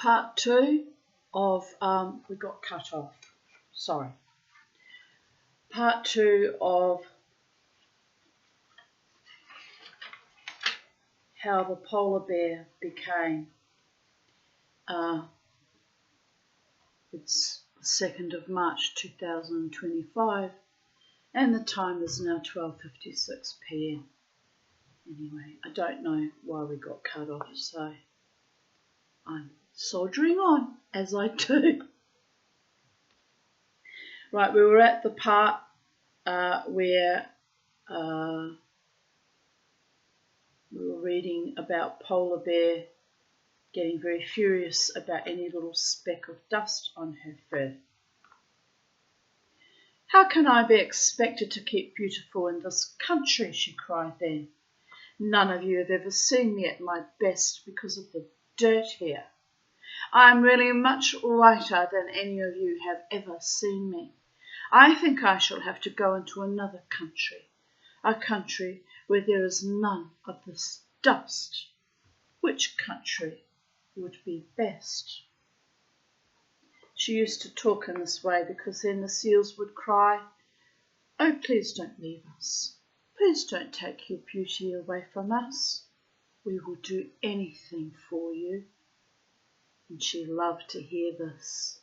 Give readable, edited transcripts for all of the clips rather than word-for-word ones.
Part 2 of, we got cut off, sorry. Part 2 of how the polar bear became. It's the 2nd of March 2025 and the time is now 12:56 p.m. Anyway, I don't know why we got cut off, so I'm soldiering on as I do. Right, we were at the part where we were reading about polar bear getting very furious about any little speck of dust on her fur. "How can I be expected to keep beautiful in this country?" she cried then. "None of you have ever seen me at my best because of the dirt here. I am really much whiter than any of you have ever seen me. I think I shall have to go into another country, a country where there is none of this dust. Which country would be best?" She used to talk in this way because then the seals would cry, "Oh, please don't leave us. Please don't take your beauty away from us. We will do anything for you." And she loved to hear this.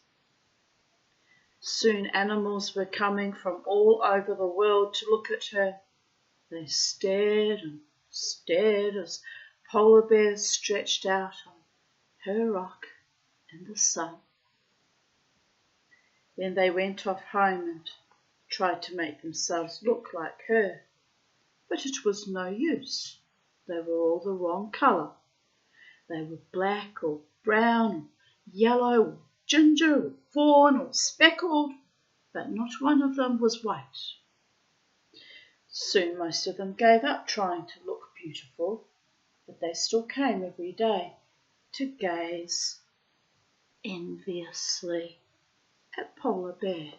Soon animals were coming from all over the world to look at her. They stared and stared as polar bears stretched out on her rock in the sun. Then they went off home and tried to make themselves look like her. But it was no use. They were all the wrong colour. They were black or brown or yellow or ginger or fawn or speckled, but not one of them was white. Soon most of them gave up trying to look beautiful, but they still came every day to gaze enviously at Polar Bear.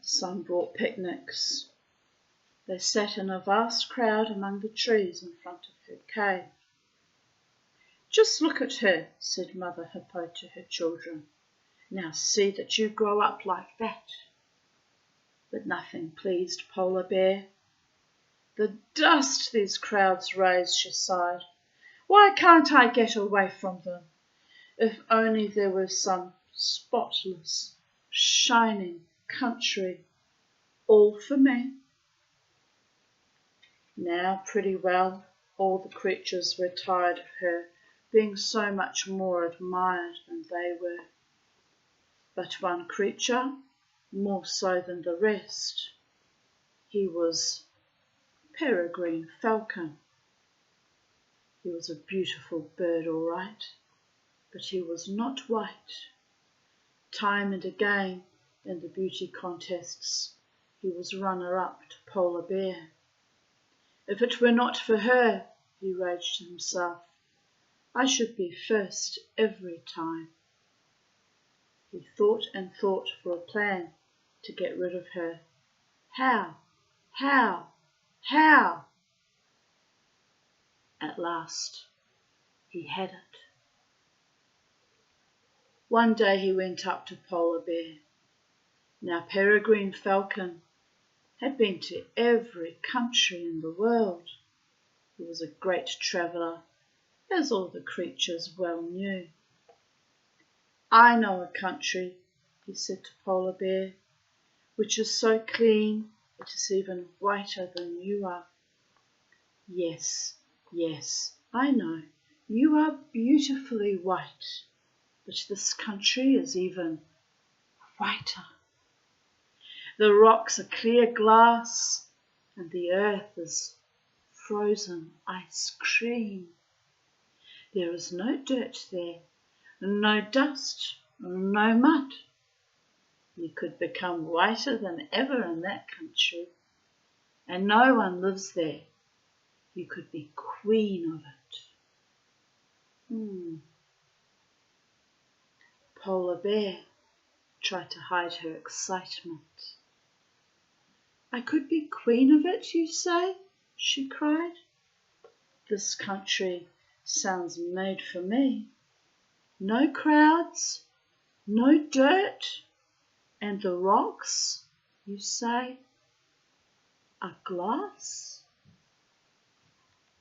Some brought picnics. They sat in a vast crowd among the trees in front of her cave. "Just look at her," said Mother Hippo to her children. "Now see that you grow up like that." But nothing pleased Polar Bear. "The dust these crowds raise," she sighed. "Why can't I get away from them? If only there were some spotless, shining country, all for me." Now pretty well all the creatures were tired of her being so much more admired than they were. But one creature, more so than the rest, he was Peregrine Falcon. He was a beautiful bird, all right, but he was not white. Time and again in the beauty contests he was runner-up to Polar Bear. "If it were not for her," he raged to himself, "I should be first every time." He thought and thought for a plan to get rid of her. How? At last he had it. One day he went up to Polar Bear. Now Peregrine Falcon had been to every country in the world. He was a great traveller, as all the creatures well knew. "I know a country," he said to Polar Bear, "which is so clean it is even whiter than you are." Yes, I know. You are beautifully white, but this country is even whiter. The rocks are clear glass, and the earth is frozen ice cream. There is no dirt there, no dust, no mud. You could become whiter than ever in that country, and no one lives there. You could be queen of it. Polar Bear tried to hide her excitement. "I could be queen of it, you say?" she cried. "This country sounds made for me. No crowds, no dirt, and the rocks, you say, are glass?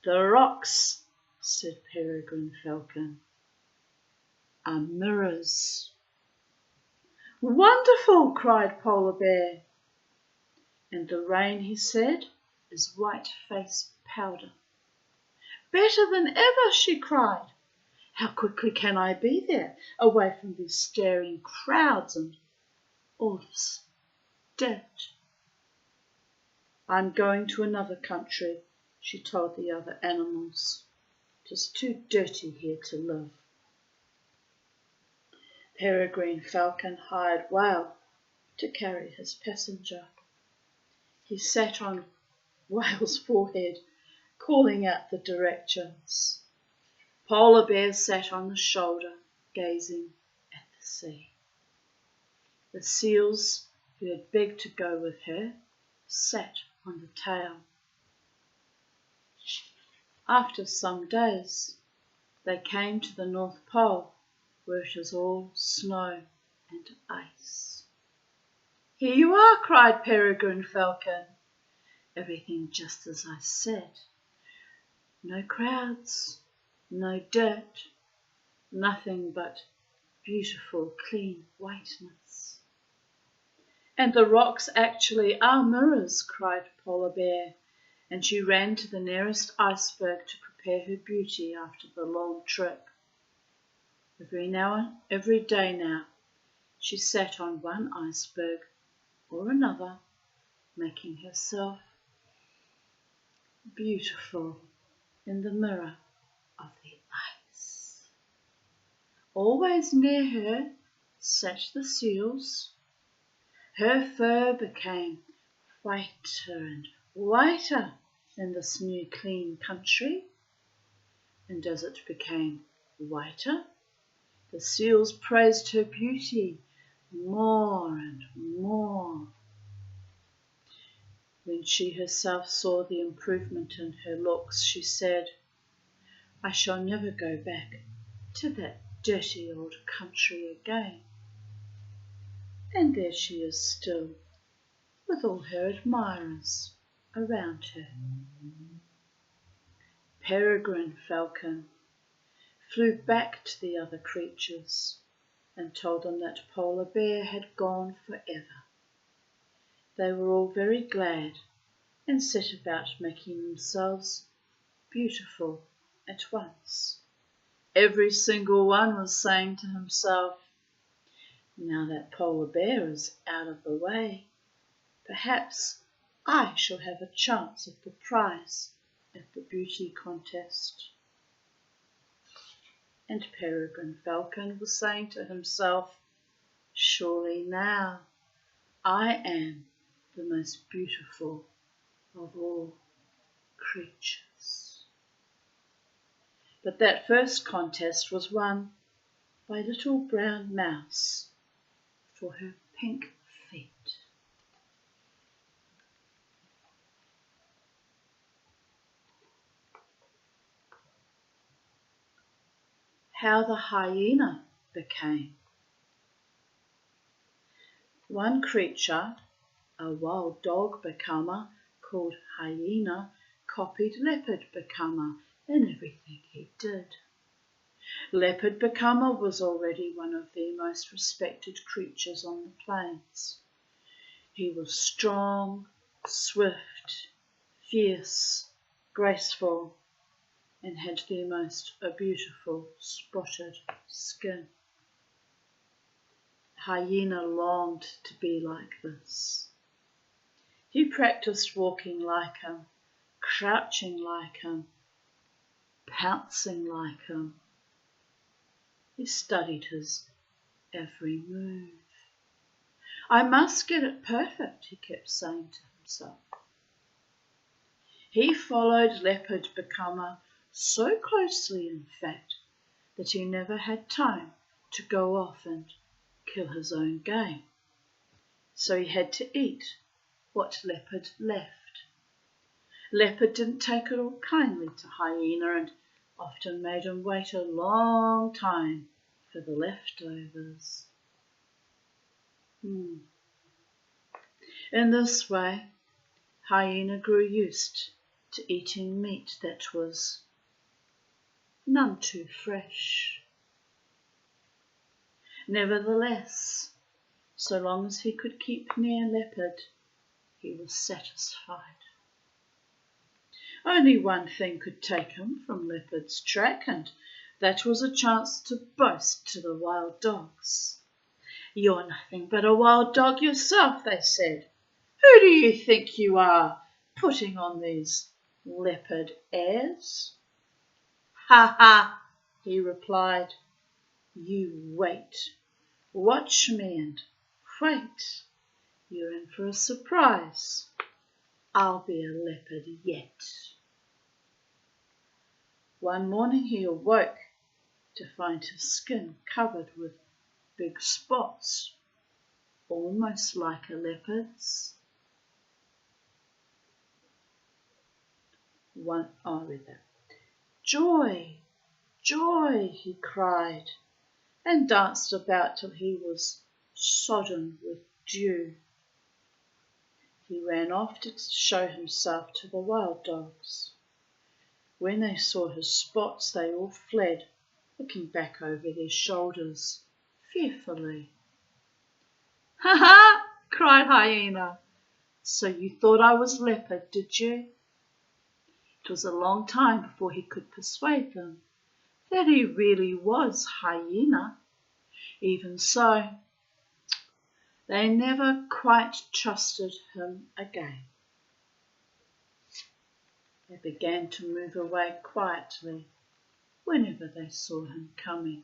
The rocks, said Peregrine Falcon, are mirrors. Wonderful, cried Polar Bear. And the rain, he said, is white-faced powder. Better than ever, she cried. How quickly can I be there, away from these staring crowds and all this dirt? I'm going to another country, she told the other animals. It is too dirty here to live. Peregrine Falcon hired Whale to carry his passenger. He sat on Whale's forehead, calling out the directions. Polar Bear sat on the shoulder, gazing at the sea. The seals, who had begged to go with her, sat on the tail. After some days, they came to the North Pole, where it is all snow and ice. Here you are, cried Peregrine Falcon. Everything just as I said. No crowds, no dirt, nothing but beautiful, clean whiteness. And the rocks actually are mirrors, cried Polar Bear, and she ran to the nearest iceberg to prepare her beauty after the long trip. Every day now, she sat on one iceberg or another, making herself beautiful in the mirror of the ice. Always near her sat the seals. Her fur became whiter and whiter in this new clean country, and as it became whiter, the seals praised her beauty more and more. When she herself saw the improvement in her looks, she said, I shall never go back to that dirty old country again. And there she is still, with all her admirers around her. Peregrine Falcon flew back to the other creatures and told them that Polar Bear had gone forever. They were all very glad and set about making themselves beautiful at once. Every single one was saying to himself, now that Polar Bear is out of the way, perhaps I shall have a chance of the prize at the beauty contest. And Peregrine Falcon was saying to himself, surely now I am the most beautiful of all creatures. But that first contest was won by Little Brown Mouse for her pink feet. How the Hyena Became. One creature, a wild dog becomer called Hyena, copied Leopard Becomer in everything he did. Leopard Becomer was already one of the most respected creatures on the plains. He was strong, swift, fierce, graceful, and had the most beautiful spotted skin. Hyena longed to be like this. He practiced walking like him, crouching like him, pouncing like him. He studied his every move. I must get it perfect, he kept saying to himself. He followed Leopard Becomer so closely, in fact, that he never had time to go off and kill his own game. So he had to eat what Leopard left. Leopard didn't take it all kindly to Hyena and often made him wait a long time for the leftovers. In this way, Hyena grew used to eating meat that was none too fresh. Nevertheless, so long as he could keep near Leopard, he was satisfied. Only one thing could take him from Leopard's track, and that was a chance to boast to the wild dogs. "You're nothing but a wild dog yourself," they said. "Who do you think you are, putting on these leopard airs?" "Ha ha," he replied. "You wait. Watch me and wait. You're in for a surprise. I'll be a leopard yet." One morning he awoke to find his skin covered with big spots, almost like a leopard's. "Joy, joy," he cried, and danced about till he was sodden with dew. He ran off to show himself to the wild dogs. When they saw his spots, they all fled, looking back over their shoulders fearfully. "Ha ha!" cried Hyena. "So you thought I was leopard, did you?" It was a long time before he could persuade them that he really was Hyena. Even so, they never quite trusted him again. They began to move away quietly whenever they saw him coming.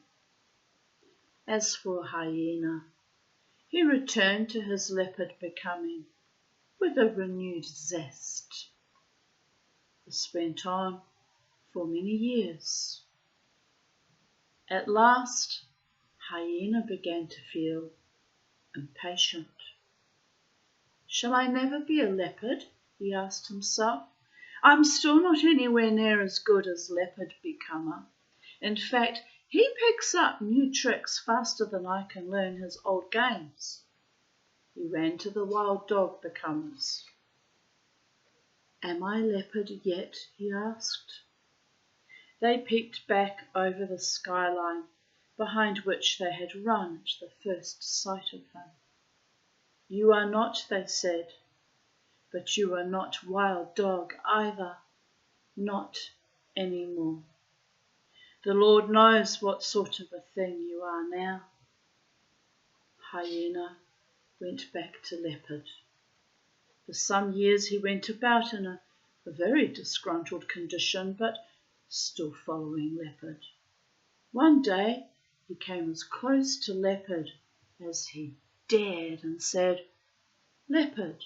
As for Hyena, he returned to his leopard becoming with a renewed zest. This went on for many years. At last, Hyena began to feel impatient. "Shall I never be a leopard?" he asked himself. "I'm still not anywhere near as good as Leopard Becomer. In fact, he picks up new tricks faster than I can learn his old games." He ran to the wild dog becomers. "Am I leopard yet?" he asked. They peeked back over the skyline behind which they had run at the first sight of him. "You are not," they said, "but you are not wild dog either, not any more. The Lord knows what sort of a thing you are now." Hyena went back to leopard. For some years he went about in a very disgruntled condition, but still following leopard. One day he came as close to leopard as he dared and said, "Leopard,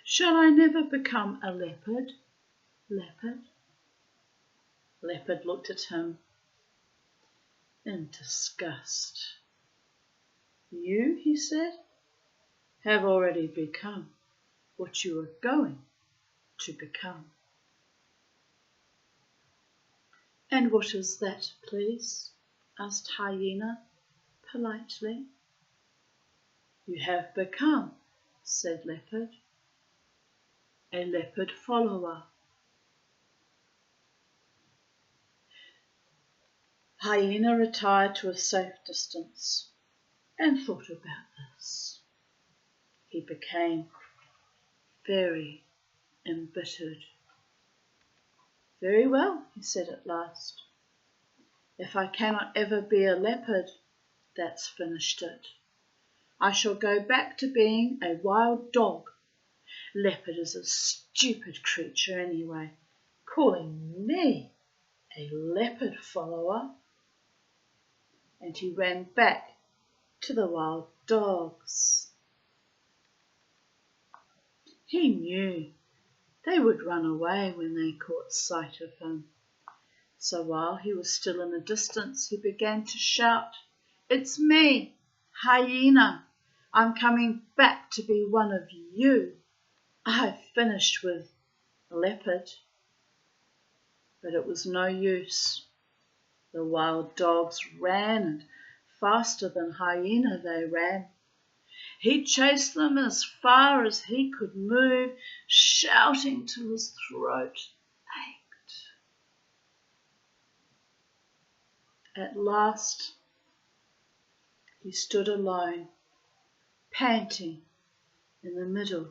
shall I never become a leopard, Leopard?" Leopard looked at him in disgust. "You," he said, "have already become what you are going to become." "And what is that, please?" asked Hyena politely. "You have become," said Leopard, "a leopard follower." Hyena retired to a safe distance and thought about this. He became very embittered. "Very well," he said at last. "If I cannot ever be a leopard, that's finished it. I shall go back to being a wild dog. Leopard is a stupid creature anyway, calling me a leopard follower." And he ran back to the wild dogs. He knew they would run away when they caught sight of him. So while he was still in the distance, he began to shout, "It's me, Hyena. I'm coming back to be one of you. I've finished with leopard." But it was no use. The wild dogs ran, and faster than Hyena they ran. He chased them as far as he could move, shouting till his throat ached. At last he stood alone, panting in the middle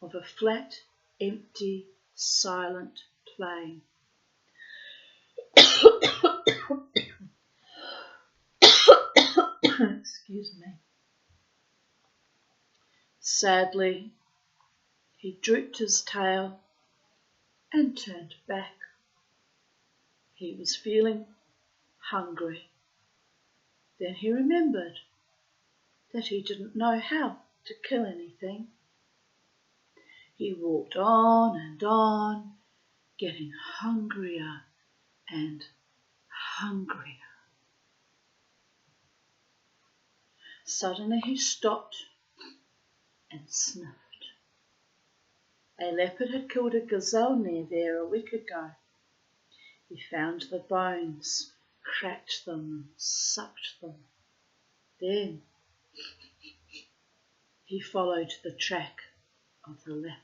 of a flat, empty, silent plain. Excuse me. Sadly, he drooped his tail and turned back. He was feeling hungry. Then he remembered that he didn't know how to kill anything. He walked on, getting hungrier and hungrier. Suddenly he stopped and sniffed. A leopard had killed a gazelle near there a week ago. He found the bones, cracked them and sucked them. Then he followed the track of the leopard.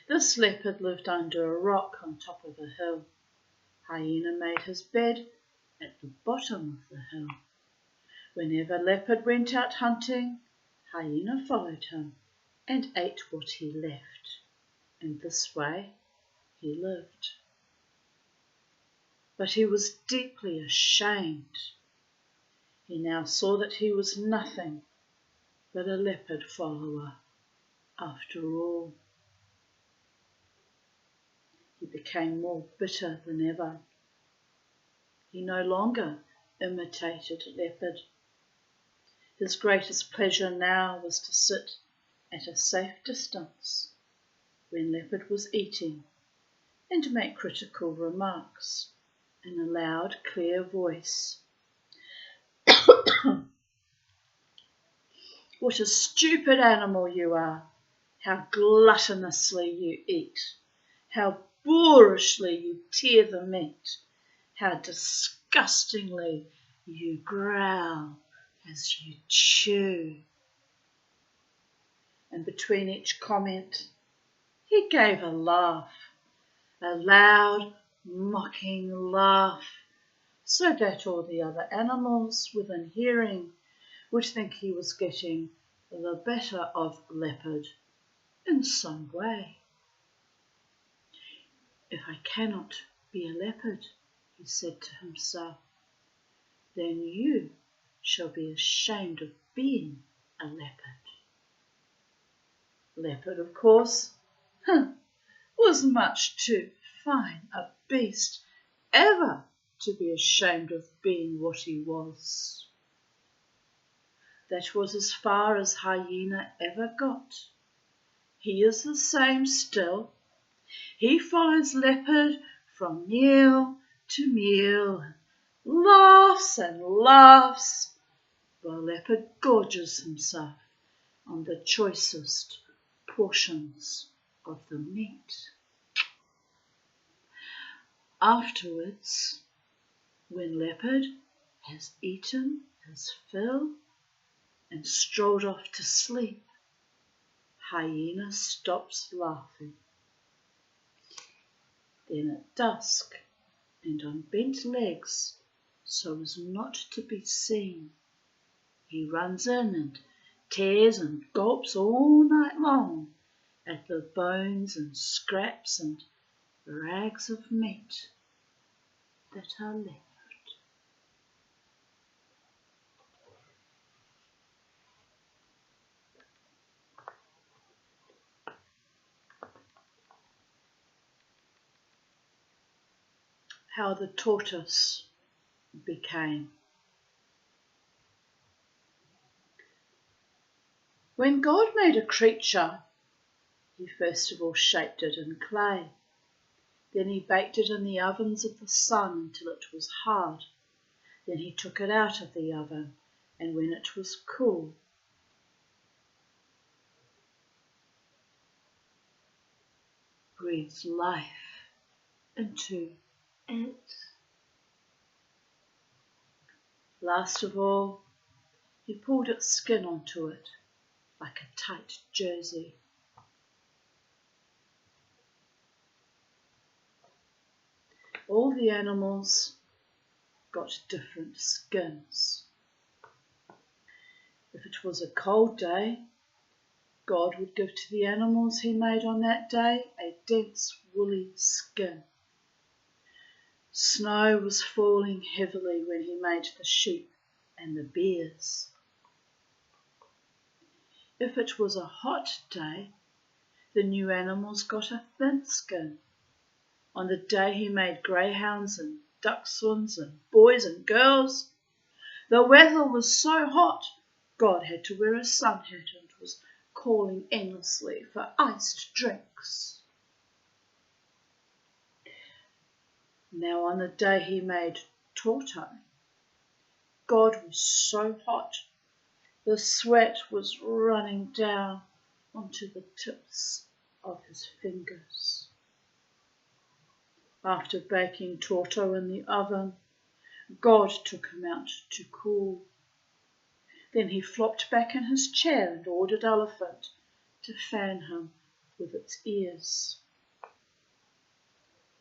This leopard lived under a rock on top of a hill. Hyena made his bed at the bottom of the hill. Whenever leopard went out hunting, Hyena followed him and ate what he left. In this way he lived. But he was deeply ashamed. He now saw that he was nothing but a leopard follower after all. He became more bitter than ever. He no longer imitated leopard. His greatest pleasure now was to sit at a safe distance when leopard was eating and make critical remarks in a loud, clear voice. What a stupid animal you are! How gluttonously you eat! How boorishly you tear the meat! How disgustingly you growl as you chew! And between each comment, he gave a laugh, a loud, mocking laugh, so that all the other animals within hearing would think he was getting the better of leopard in some way. If I cannot be a leopard, he said to himself, then you shall be ashamed of being a leopard. Leopard, of course, was much too fine a beast ever to be ashamed of being what he was. That was as far as Hyena ever got. He is the same still. He follows leopard from meal to meal, laughs and laughs, while leopard gorges himself on the choicest portions of the meat. Afterwards, when leopard has eaten his fill and strolled off to sleep, Hyena stops laughing. Then at dusk, and on bent legs, so as not to be seen, he runs in and tears and gulps all night long at the bones and scraps and rags of meat that are left. How the tortoise became. When God made a creature, he first of all shaped it in clay. Then he baked it in the ovens of the sun until it was hard. Then he took it out of the oven, and when it was cool, breathed life into ant. Last of all, he pulled its skin onto it like a tight jersey. All the animals got different skins. If it was a cold day, God would give to the animals he made on that day a dense woolly skin. Snow was falling heavily when he made the sheep and the bears. If it was a hot day, the new animals got a thin skin. On the day he made greyhounds and dachshunds and boys and girls, the weather was so hot, God had to wear a sun hat and was calling endlessly for iced drinks. Now on the day he made Tortoise, God was so hot, the sweat was running down onto the tips of his fingers. After baking Tortoise in the oven, God took him out to cool. Then he flopped back in his chair and ordered Elephant to fan him with its ears.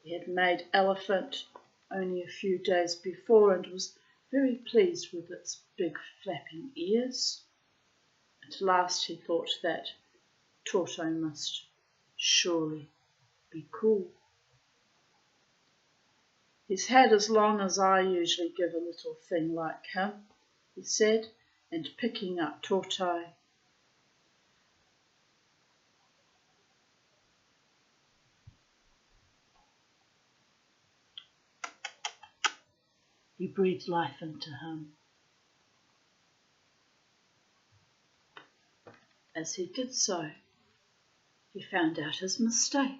He had made Elephant only a few days before and was very pleased with its big flapping ears. At last he thought that Tortoise must surely be cool. He's had as long as I usually give a little thing like him, he said, and picking up Tortoise. He breathed life into him. As he did so, he found out his mistake.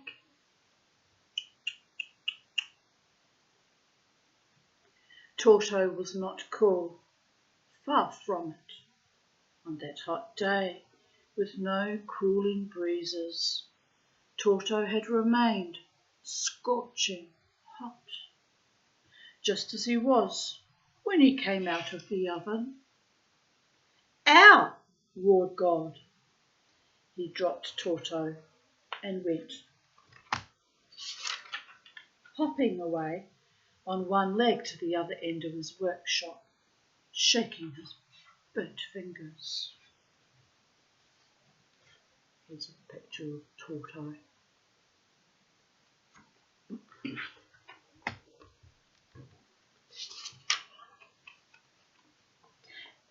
Tortoise was not cool, far from it. On that hot day, with no cooling breezes, Tortoise had remained scorching hot, just as he was when he came out of the oven. "Ow!" roared God. He dropped Tortoise and went hopping away on one leg to the other end of his workshop, shaking his burnt fingers. Here's a picture of Tortoise.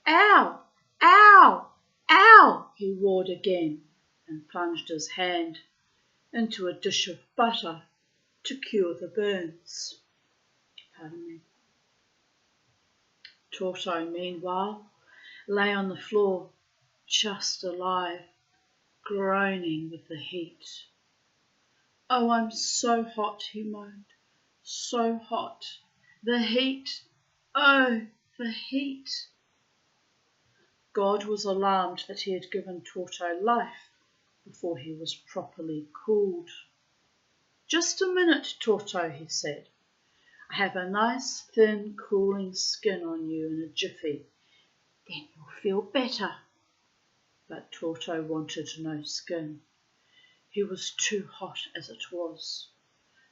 "Ow! Ow! Ow!" he roared again and plunged his hand into a dish of butter to cure the burns. Pardon me. Tortoise, meanwhile, lay on the floor, just alive, groaning with the heat. "Oh, I'm so hot," he moaned. "So hot. The heat. Oh, the heat." God was alarmed that he had given Tortoise life before he was properly cooled. "Just a minute, Tortoise," he said. "I have a nice thin cooling skin on you in a jiffy. Then you'll feel better." But Tortoise wanted no skin. He was too hot as it was.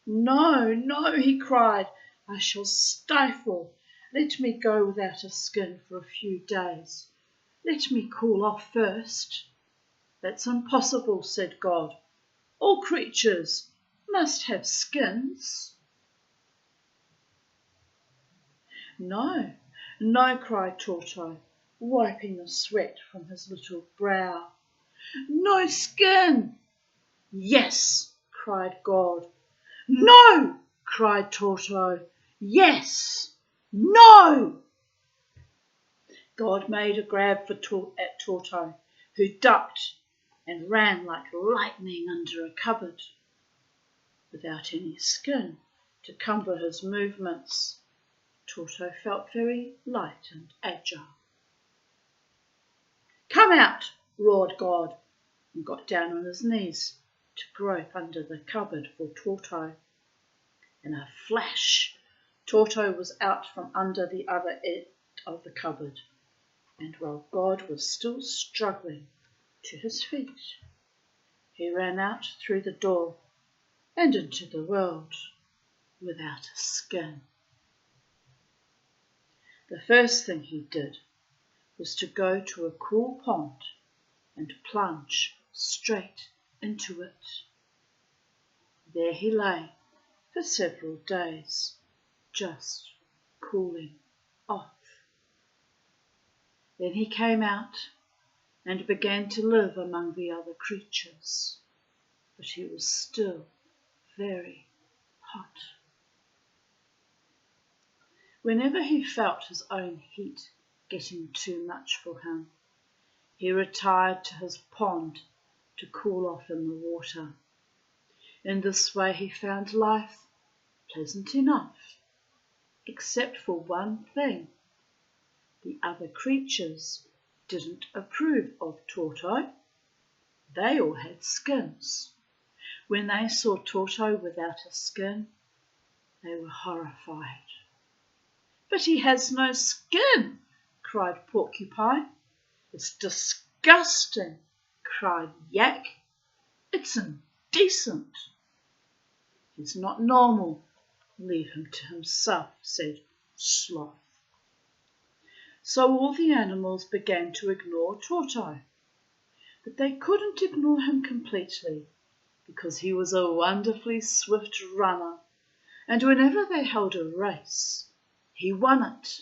"No, no," he cried. "I shall stifle. Let me go without a skin for a few days. Let me cool off first." "That's impossible," said God. "All creatures must have skins." "No, no," cried Tortoise, wiping the sweat from his little brow. "No skin." "Yes," cried God. "No," cried Tortoise. "Yes, no." God made a grab at Tortoise, who ducked and ran like lightning under a cupboard. Without any skin to cumber his movements, Tortoise felt very light and agile. "Come out," roared God, and got down on his knees to grope under the cupboard for Tortoise. In a flash, Tortoise was out from under the other end of the cupboard, and while God was still struggling to his feet, he ran out through the door and into the world without a skin. The first thing he did was to go to a cool pond and plunge straight into it. There he lay for several days, just cooling off. Then he came out and began to live among the other creatures, but he was still very hot. Whenever he felt his own heat getting too much for him, he retired to his pond to cool off in the water. In this way he found life pleasant enough, except for one thing. The other creatures didn't approve of Tortoise. They all had skins. When they saw Tortoise without a skin, they were horrified. "But he has no skin," cried Porcupine. "It's disgusting," cried Yak. "It's indecent." "He's not normal. Leave him to himself," said Sloth. So all the animals began to ignore Tortoise. But they couldn't ignore him completely, because he was a wonderfully swift runner, and whenever they held a race, he won it.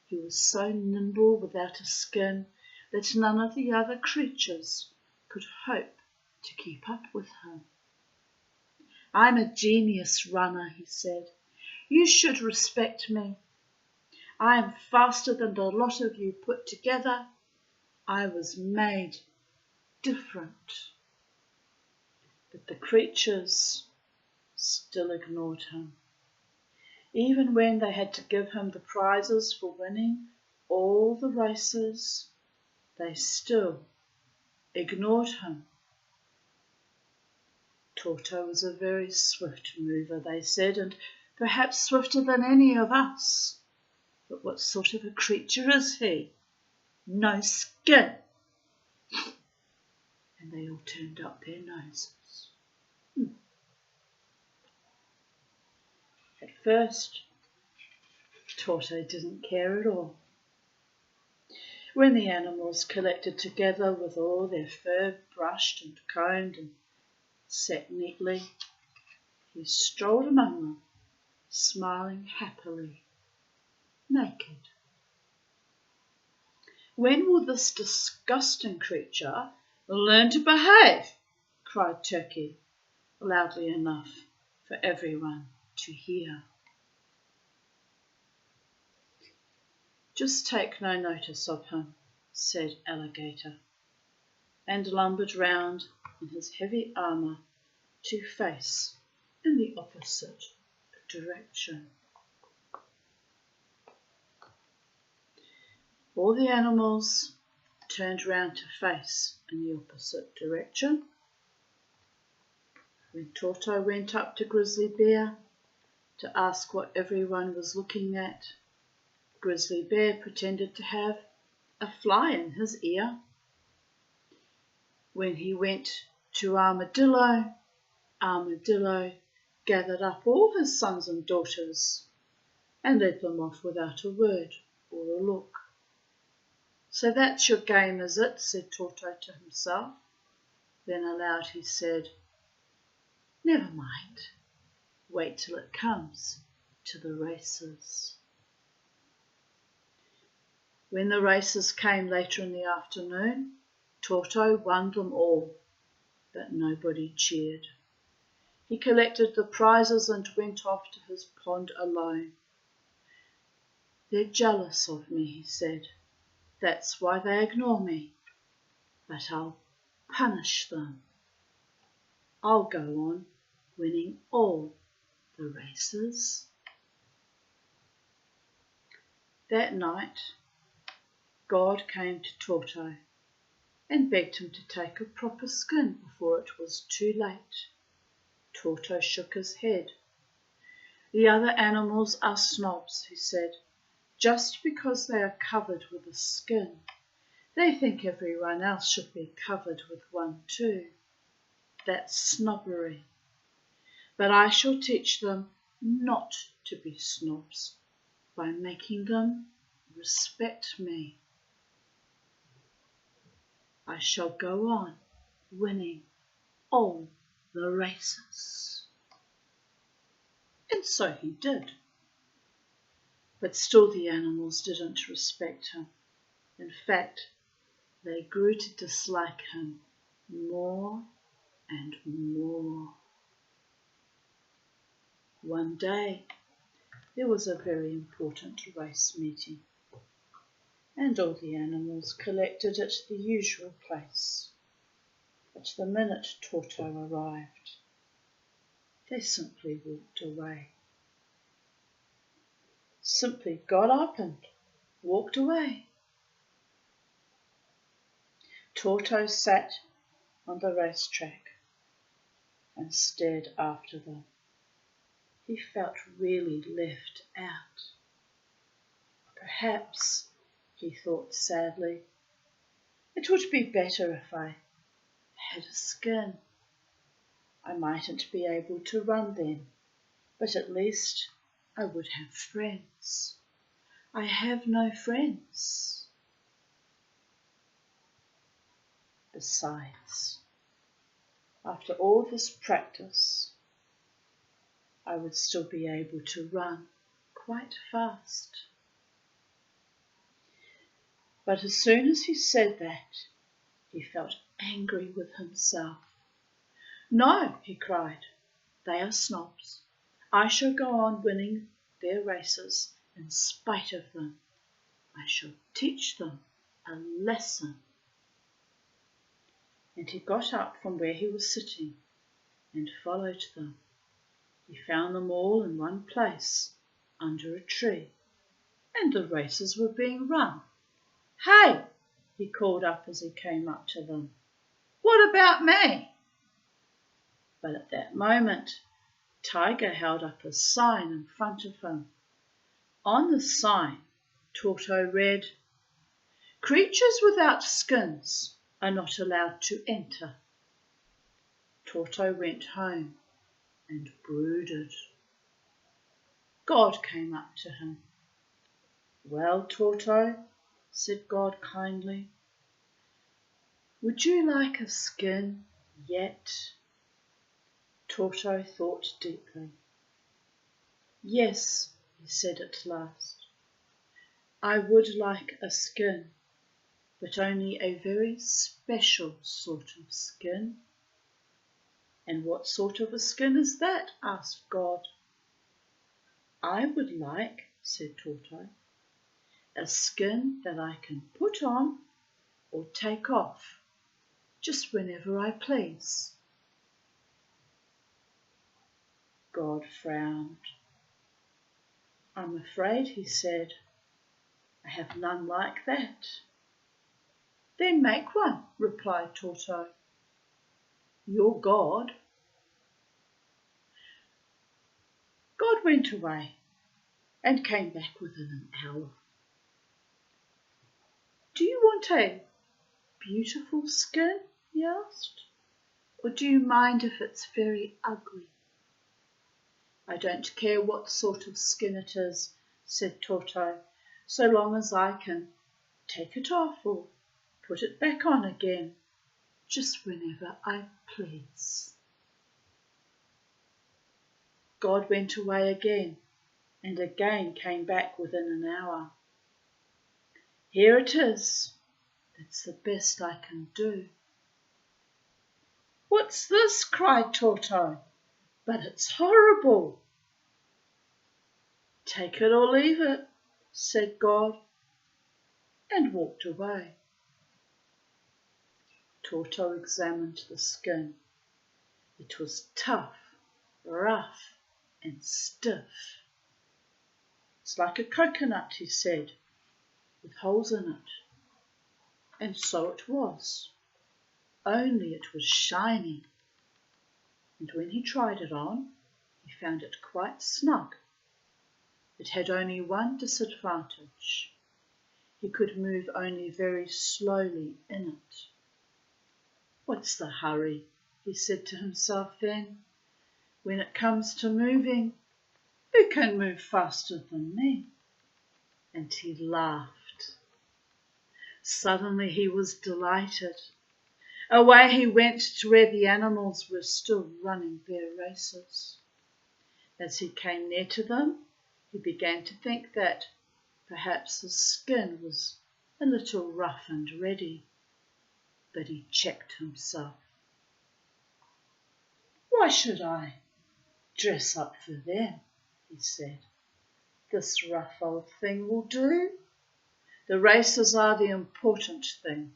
He was so nimble without a skin that none of the other creatures could hope to keep up with him. "I'm a genius runner," he said. "You should respect me. I am faster than the lot of you put together. I was made different." But the creatures still ignored him. Even when they had to give him the prizes for winning all the races, they still ignored him. Tortoise was a very swift mover, they said, and perhaps swifter than any of us. But what sort of a creature is he? No skin. And they all turned up their noses. At first, Tortoise didn't care at all. When the animals collected together with all their fur brushed and combed and set neatly, he strolled among them, smiling happily, naked. "When will this disgusting creature learn to behave?" cried Turkey, loudly enough for everyone to hear. "Just take no notice of him," said Alligator, and lumbered round in his heavy armour to face in the opposite direction. All the animals turned round to face in the opposite direction. When Tortoise went up to Grizzly Bear to ask what everyone was looking at, Grizzly Bear pretended to have a fly in his ear. When he went to Armadillo, Armadillo gathered up all his sons and daughters and led them off without a word or a look. "So that's your game, is it?" said Tortoise to himself. Then aloud he said, "Never mind. Wait till it comes to the races." When the races came later in the afternoon, Tortoise won them all, but nobody cheered. He collected the prizes and went off to his pond alone. "They're jealous of me," he said. "That's why they ignore me. But I'll punish them. I'll go on winning all the races." That night, God came to Tortoise and begged him to take a proper skin before it was too late. Tortoise shook his head. The other animals are snobs, he said. Just because they are covered with a skin, they think everyone else should be covered with one too. That's snobbery. But I shall teach them not to be snobs by making them respect me. I shall go on winning all the races. And so he did. But still the animals didn't respect him. In fact, they grew to dislike him more and more. One day, there was a very important race meeting, and all the animals collected at the usual place. But the minute Tortoise arrived, they simply walked away. Simply got up and walked away. Tortoise sat on the racetrack and stared after them. He felt really left out. Perhaps, he thought sadly, it would be better if I had a skin. I mightn't be able to run then, but at least I would have friends. I have no friends. Besides, after all this practice, I would still be able to run quite fast. But as soon as he said that, he felt angry with himself. No, he cried, they are snobs. I shall go on winning their races in spite of them. I shall teach them a lesson. And he got up from where he was sitting and followed them. He found them all in one place, under a tree, and the races were being run. Hey, he called up as he came up to them. What about me? But at that moment, Tiger held up a sign in front of him. On the sign, Tortoise read, "Creatures without skins are not allowed to enter." Tortoise went home and brooded. God came up to him. "Well, Tortoise," said God kindly, "would you like a skin yet?" Tortoise thought deeply. "Yes," he said at last, "I would like a skin, but only a very special sort of skin." "And what sort of a skin is that?" asked God. "I would like," said Tortoise, "a skin that I can put on or take off, just whenever I please." God frowned. "I'm afraid," he said, "I have none like that." "Then make one," replied Tortoise. "You're God." God went away and came back within an hour. "Do you want a beautiful skin?" he asked. "Or do you mind if it's very ugly?" "I don't care what sort of skin it is," said Tortoise, "so long as I can take it off or put it back on again, just whenever I please." God went away again and again came back within an hour. "Here it is. That's the best I can do." "What's this?" cried Tortoise. "But it's horrible." "Take it or leave it," said God, and walked away. Tortoise examined the skin. It was tough, rough, and stiff. "It's like a coconut," he said, "with holes in it." And so it was, only it was shiny. And when he tried it on, he found it quite snug It had only one disadvantage. He could move only very slowly in it. What's the hurry, he said to himself then. When it comes to moving, who can move faster than me? And he laughed. Suddenly he was delighted. Away he went to where the animals were still running their races. As he came near to them, he began to think that perhaps his skin was a little rough and ready, but he checked himself. Why should I dress up for them? He said. This rough old thing will do. The races are the important thing.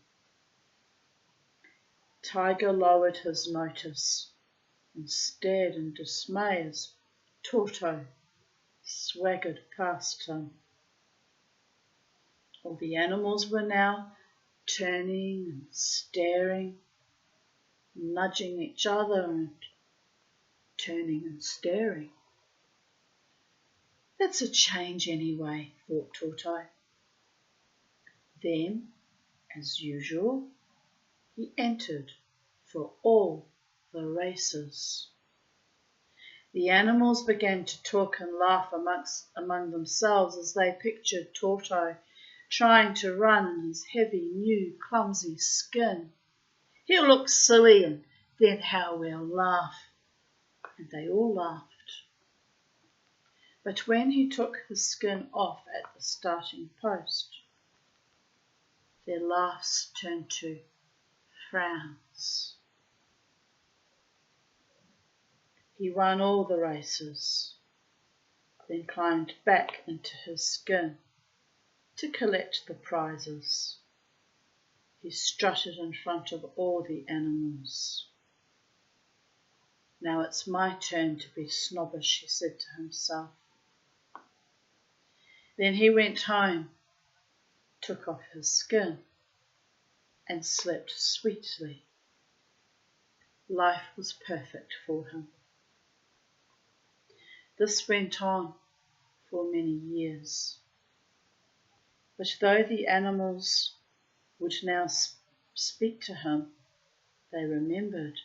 Tiger lowered his notice and stared in dismay as Tortoise swaggered past him. All the animals were now turning and staring, nudging each other and turning and staring. That's a change anyway, thought Tortoise. Then, as usual, he entered for all the races. The animals began to talk and laugh among themselves as they pictured Tortoise trying to run in his heavy, new, clumsy skin. He'll look silly, and then how we'll laugh. And they all laughed. But when he took his skin off at the starting post, their laughs turned to frowns. He won all the races, then climbed back into his skin to collect the prizes. He strutted in front of all the animals. Now it's my turn to be snobbish, he said to himself. Then he went home, took off his skin, and slept sweetly. Life was perfect for him. This went on for many years. But though the animals would now speak to him, they remembered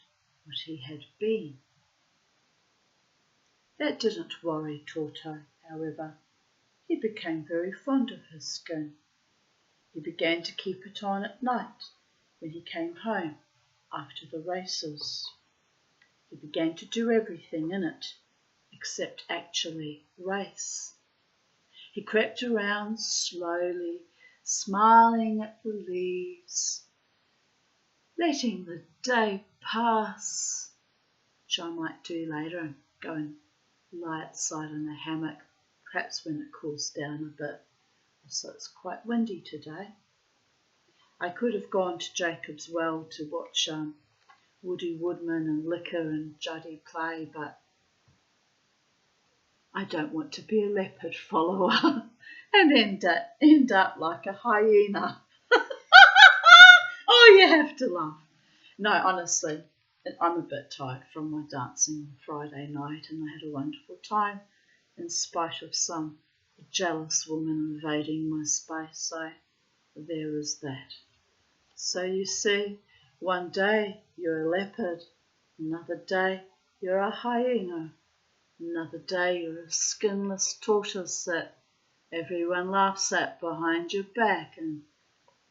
what he had been. That didn't worry Tortoise, however. He became very fond of his skin. He began to keep it on at night when he came home after the races. He began to do everything in it except actually race. He crept around slowly, smiling at the leaves, letting the day pass, which I might do later and go and lie outside in a hammock, perhaps when it cools down a bit. So it's quite windy today. I could have gone to Jacob's Well to watch Woody Woodman and Licker and Juddy play, but I don't want to be a leopard follower and end up like a hyena. Oh, you have to laugh. No, honestly, I'm a bit tired from my dancing on Friday night, and I had a wonderful time in spite of some jealous woman invading my space, so there is that. So you see, one day you're a leopard, another day you're a hyena, another day you're a skinless tortoise that everyone laughs at behind your back and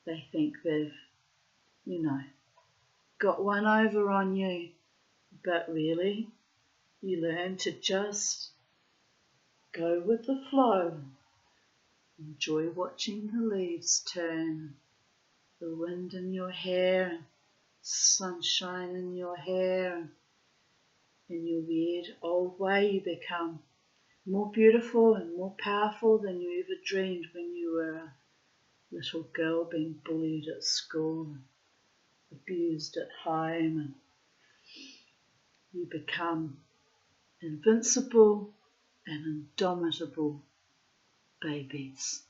they think they've, got one over on you. But really, you learn to just go with the flow. Enjoy watching the leaves turn, the wind in your hair, and sunshine in your hair, and in your weird old way you become more beautiful and more powerful than you ever dreamed when you were a little girl being bullied at school and abused at home, and you become invincible and indomitable babies.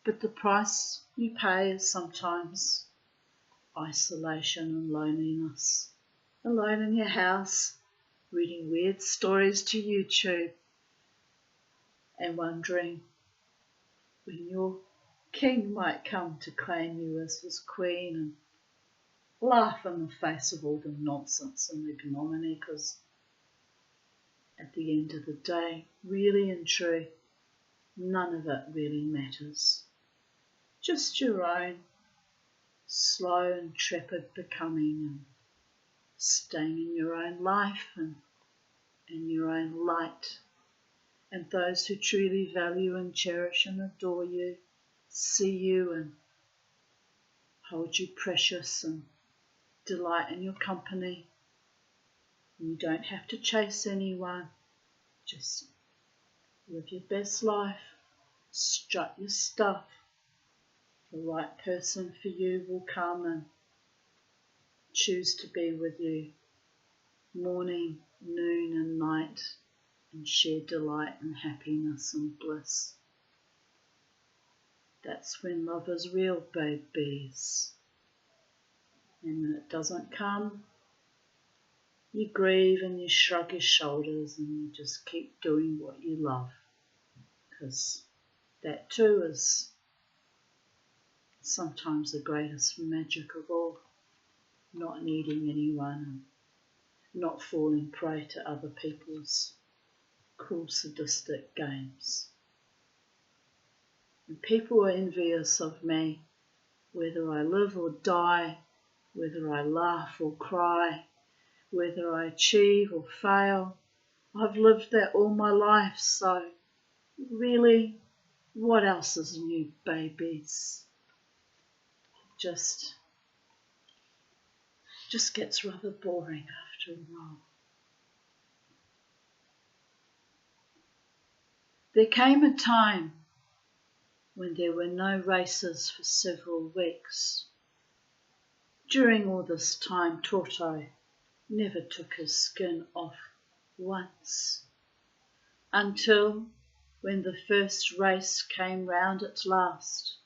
But the price you pay is sometimes isolation and loneliness. Alone in your house, reading weird stories to YouTube, and wondering when your king might come to claim you as his queen, and laugh in the face of all the nonsense and ignominy, because at the end of the day, really and true, none of it really matters. Just your own slow and trepid becoming, and staying in your own life and in your own light. And those who truly value and cherish and adore you, see you and hold you precious and delight in your company. And you don't have to chase anyone. Just live your best life, strut your stuff. The right person for you will come and choose to be with you morning, noon and night, and share delight and happiness and bliss. That's when love is real, babies. And when it doesn't come, you grieve and you shrug your shoulders and you just keep doing what you love, because that too is sometimes the greatest magic of all, not needing anyone and not falling prey to other people's cruel sadistic games. And people are envious of me, whether I live or die, whether I laugh or cry, whether I achieve or fail. I've lived that all my life, so really, what else is new, babies? Just gets rather boring after a while. There came a time when there were no races for several weeks. During all this time, Tortoise never took his skin off once, until when the first race came round at last,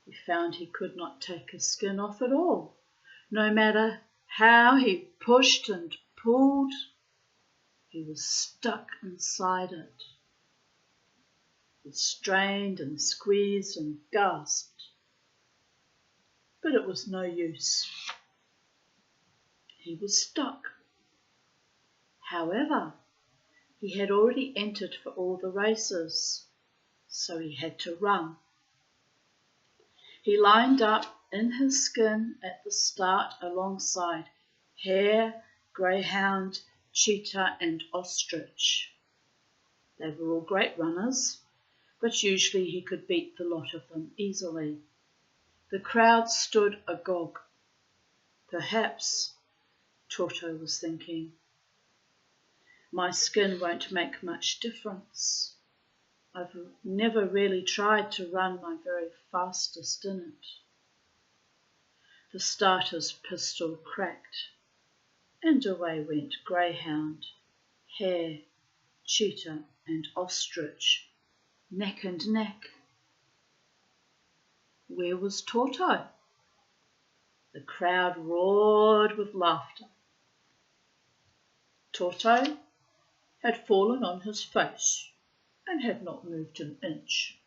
he found he could not take his skin off at all. No matter how he pushed and pulled, he was stuck inside it. He strained and squeezed and gasped, but it was no use. He was stuck. However, he had already entered for all the races, so he had to run. He lined up in his skin at the start alongside hare, greyhound, cheetah and ostrich. They were all great runners, but usually he could beat the lot of them easily. The crowd stood agog. Perhaps, Tortoise was thinking, my skin won't make much difference. I've never really tried to run my very fastest in it. The starter's pistol cracked, and away went greyhound, hare, cheetah and ostrich, neck and neck. Where was Tortoise? The crowd roared with laughter. Tortoise had fallen on his face and had not moved an inch.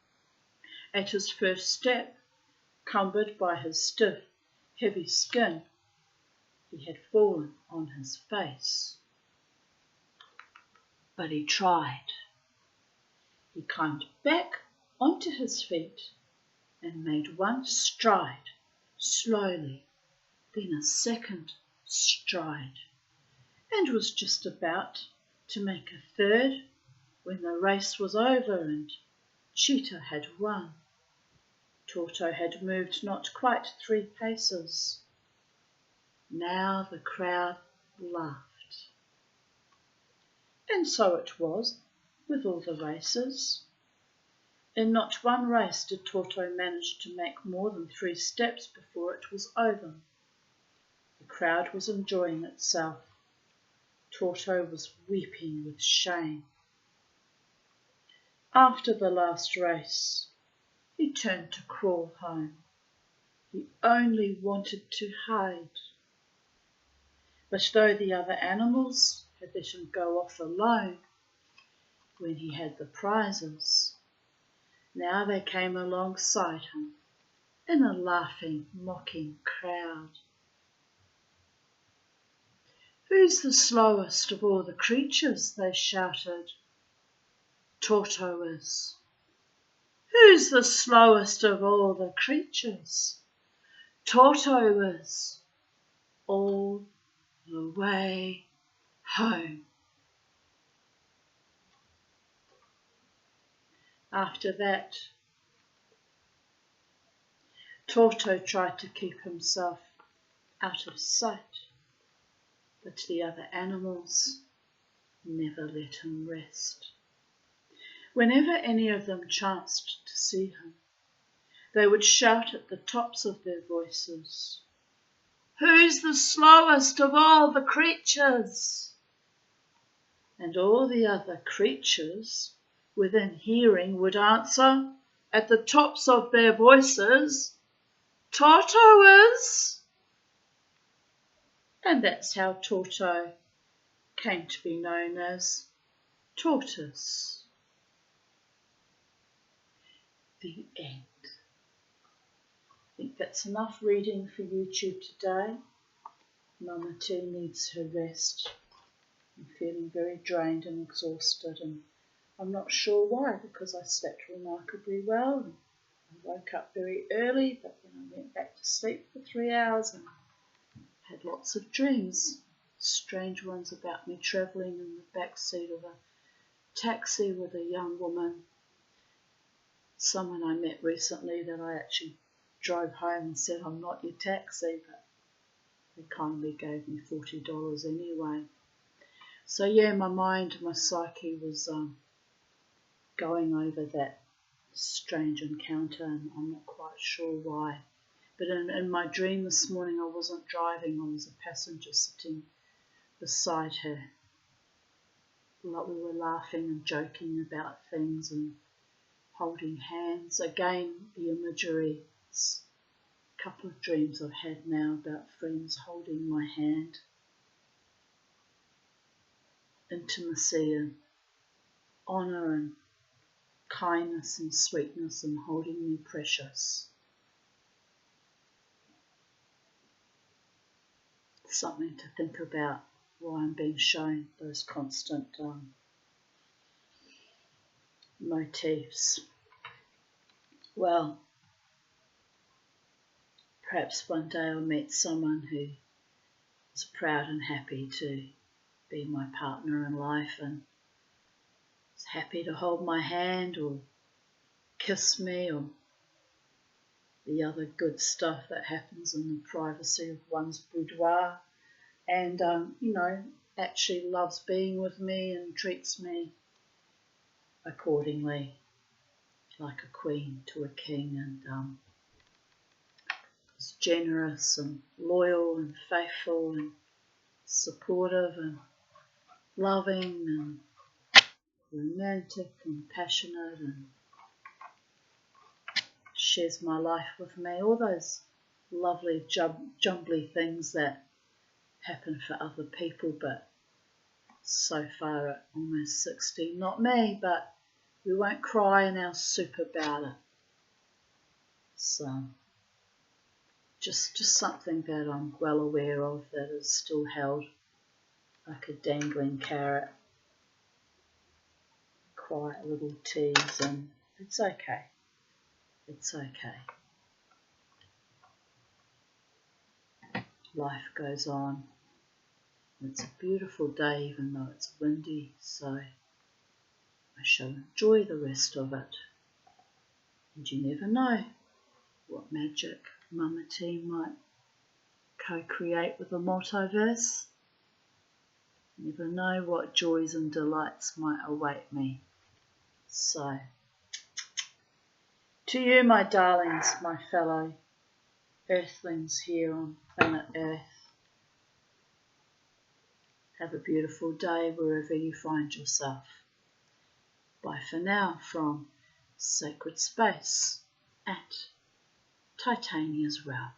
At his first step, cumbered by his stiff, heavy skin, he had fallen on his face. But he tried. He climbed back onto his feet and made one stride, slowly, then a second stride, and was just about to make a third when the race was over and Cheetah had won. Tortoise had moved not quite 3 paces. Now the crowd laughed. And so it was with all the races. In not one race did Tortoise manage to make more than 3 steps before it was over. The crowd was enjoying itself. Tortoise was weeping with shame. After the last race, he turned to crawl home. He only wanted to hide. But though the other animals had let him go off alone, when he had the prizes. Now they came alongside him in a laughing, mocking crowd. "Who's the slowest of all the creatures?" they shouted. "Tortoise." "Who's the slowest of all the creatures?" "Tortoise." All the way home. After that, Tortoise tried to keep himself out of sight, but the other animals never let him rest. Whenever any of them chanced to see him, they would shout at the tops of their voices, "Who's the slowest of all the creatures?" And all the other creatures within hearing would answer at the tops of their voices, "Tortoise." And that's how Tortoise came to be known as Tortoise. The end. I think that's enough reading for YouTube today. Mama T needs her rest. I'm feeling very drained and exhausted, and I'm not sure why, because I slept remarkably well. And I woke up very early, but then I went back to sleep for 3 hours and had lots of dreams. Strange ones about me travelling in the back seat of a taxi with a young woman, someone I met recently that I actually drove home and said, "I'm not your taxi," but they kindly gave me $40 anyway. So yeah, my mind, my psyche was going over that strange encounter, and I'm not quite sure why. But in my dream this morning, I wasn't driving, I was a passenger sitting beside her. Like we were laughing and joking about things and holding hands. Again, the imagery. It's a couple of dreams I've had now about friends holding my hand. Intimacy and honour and kindness and sweetness and holding me precious. Something to think about why I'm being shown those constant motifs. Well, perhaps one day I'll meet someone who is proud and happy to be my partner in life and is happy to hold my hand or kiss me or the other good stuff that happens in the privacy of one's boudoir, and actually loves being with me and treats me accordingly, like a queen to a king, and is generous and loyal and faithful and supportive and loving and romantic and passionate and shares my life with me. All those lovely jumbly things that happen for other people, but so far at almost 60, not me, but we won't cry in our soup about it. So just something that I'm well aware of that is still held like a dangling carrot. Quiet little tease, and it's okay. It's okay. Life goes on. It's a beautiful day even though it's windy, so I shall enjoy the rest of it. And you never know what magic Mama T might co-create with the multiverse. You never know what joys and delights might await me. So, to you, my darlings, my fellow earthlings here on planet Earth, have a beautiful day wherever you find yourself. Bye for now from Sacred Space at Titania's Realm.